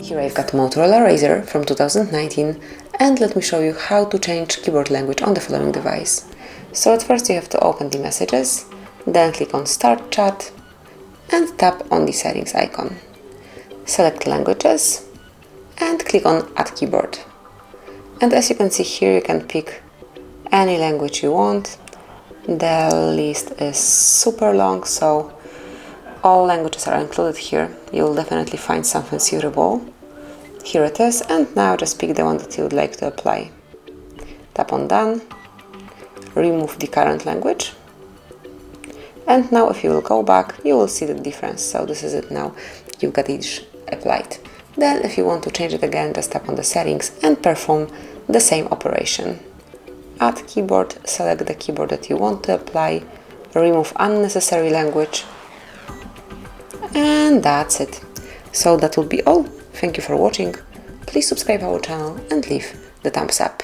Here I've got Motorola Razr from 2019, and let me show you how to change keyboard language on the following device. So at first you have to open the messages, then click on Start Chat and tap on the settings icon. Select languages and click on Add Keyboard. And as you can see here, you can pick any language you want. The list is super long, so all languages are included here. You'll definitely find something suitable. Here it is, and now just pick the one that you would like to apply. Tap on Done, remove the current language, and now if you will go back, you will see the difference. So this is it now, you've got each applied. Then if you want to change it again, just tap on the settings and perform the same operation. Add keyboard, select the keyboard that you want to apply, remove unnecessary language, and that's it. So that will be all. Thank you for watching. Please subscribe our channel and leave the thumbs up.